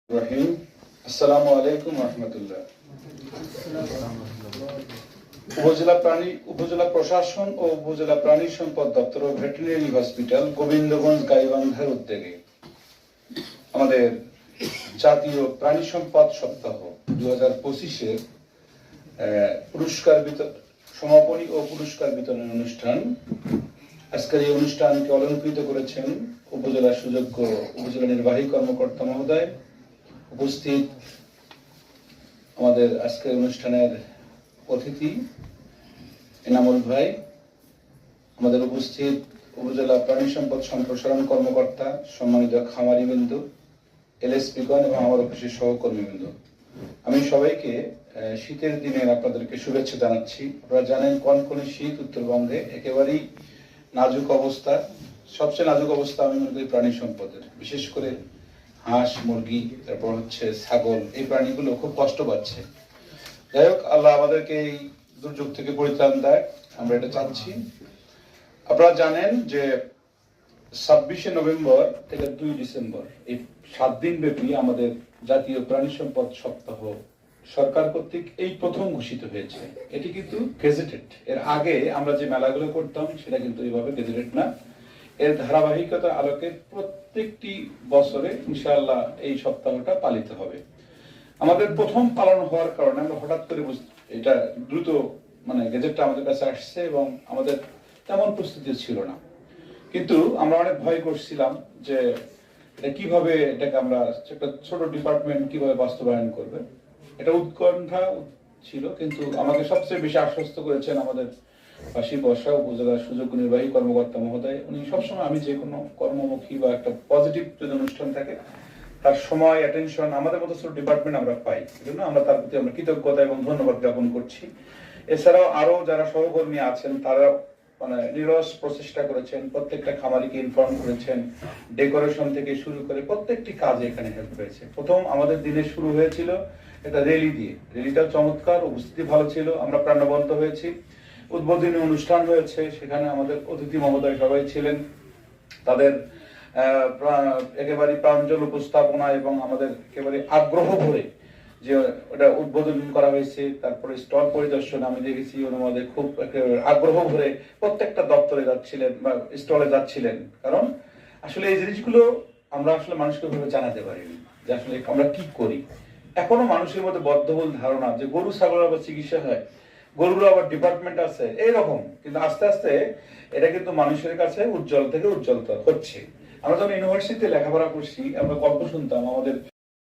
রহিম। আসসালামু আলাইকুম রহমতুল্লাহ। উপজেলা প্রশাসন ও উপজেলা প্রাণী সম্পদ দপ্তর ও ভেটেরিনারি হসপিটাল গোবিন্দগঞ্জ গাইবান্ধার উদ্যোগে আমাদের জাতীয় প্রাণী সম্পদ সপ্তাহ 2025-এর পুরস্কার সমাপনী ও পুরস্কার বিতরণ অনুষ্ঠান। আজকের এই অনুষ্ঠানকে অলংকৃত করেছেন উপজেলা সুযোগ্য উপজেলা নির্বাহী কর্মকর্তা মহোদয়। উপস্থিত আমাদের আজকের অনুষ্ঠানের অতিথি এনামুল ভাই, আমাদের উপস্থিত উপজেলা প্রাণী সম্পদ সম্প্রসারণ কর্মকর্তা, সম্মানিত খামারিবৃন্দ, এলএসপিগণ এবং আমার অফিসের সহকর্মীবৃন্দ, আমি সবাইকে শীতের দিনে আপনাদেরকে শুভেচ্ছা জানাচ্ছি। আপনারা জানেন কনকনে শীত উত্তরবঙ্গে একেবারেই নাজুক অবস্থা। সবচেয়ে নাজুক অবস্থা আমি মনে করি প্রাণী সম্পদের, বিশেষ করে হাঁস, মুরগি, তারপর ছাগল, এই প্রাণীগুলো খুব কষ্ট পাচ্ছে। যাই হোক, আল্লাহ আমাদেরকে এই দুর্যোগ থেকে পরিত্রাণ দেয়, আমরা এটা চাচ্ছি। আপনারা জানেন যে 26শে নভেম্বর থেকে 2 ডিসেম্বর এই 7 দিন ব্যাপী আমাদের জাতীয় প্রাণী সম্পদ সপ্তাহ সরকার কর্তৃক এই প্রথম ঘোষিত হয়েছে। এটি কিন্তু গেজেটেড। এর আগে আমরা যে মেলাগুলো করতাম সেটা কিন্তু এইভাবে গেজেটেড না। এর ধারাবাহিকতার আলোকে প্রত্যেকটি বছরে ইনশাআল্লাহ এই সপ্তাহটা পালিত হবে। আমাদের প্রথম পালন হওয়ার কারণে আমরা হঠাৎ করে এটা দ্রুত গেজেটটা আমাদের কাছে আসছে এবং আমাদের তেমন প্রস্তুতি ছিল না। কিন্তু আমরা অনেক ভয় করছিলাম যে এটা কিভাবে, এটাকে আমরা একটা ছোট ডিপার্টমেন্ট কিভাবে বাস্তবায়ন করবে, এটা উৎকণ্ঠা ছিল। কিন্তু আমাকে সবচেয়ে বেশি আশ্বস্ত করেছেন আমাদের পাশি বর্ষা উপজেলার সুযোগ্য নির্বাহী কর্মকর্তা মহোদয়। উনি সবসময়, আমি যে কোনো কর্মমুখী বা একটা পজিটিভ যদি অনুষ্ঠান থাকে তার সময়, অ্যাটেনশন আমাদের মতো ছোট ডিপার্টমেন্ট আমরা পাই। এজন্য আমরা তার প্রতি আমরা কৃতজ্ঞতা এবং ধন্যবাদ জ্ঞাপন করছি। এছাড়াও আরো যারা সহকর্মী আছেন তারা নিরস প্রচেষ্টা করেছেন, প্রত্যেকটা খামারিকে ইনফর্ম করেছেন, ডেকোরেশন থেকে শুরু করে প্রত্যেকটি কাজে এখানে হেল্প হয়েছে। প্রথম আমাদের দিনে শুরু হয়েছিল এটা র্যালি দিয়ে। র্যালিটা চমৎকার, উপস্থিতি ভালো ছিল, আমরা প্রাণবন্ত হয়েছি। উদ্বোধনী অনুষ্ঠান হয়েছে, সেখানে আমাদের অতিথি মহোদয় সবাই ছিলেন। তাদের একেবারে প্রাঞ্জল উপস্থাপনা এবং আমাদের একেবারে আগ্রহ ভরে যে ওটা উদ্বোধন করা হয়েছে, তারপরে স্টল পরিদর্শন আমি দেখেছি, আমাদের খুব আগ্রহ ভরে প্রত্যেকটা দপ্তরে যাচ্ছিলেন বা স্টলে যাচ্ছিলেন। কারণ আসলে এই জিনিসগুলো আমরা আসলে মানুষকে ভাবে জানাতে পারিনি যে আসলে আমরা কি করি। এখনো মানুষের মধ্যে বদ্ধমূল ধারণা যে গরু ছাগলের আবার চিকিৎসা হয়, গরুর আবার ডিপার্টমেন্ট আছে, এইরকম। কিন্তু আস্তে আস্তে এটা কিন্তু মানুষের কাছে উজ্জ্বল থেকে উজ্জ্বলতা হচ্ছে। আমরা যখন ইউনিভার্সিটিতে লেখাপড়া করছি, আমরা গল্প শুনতাম আমাদের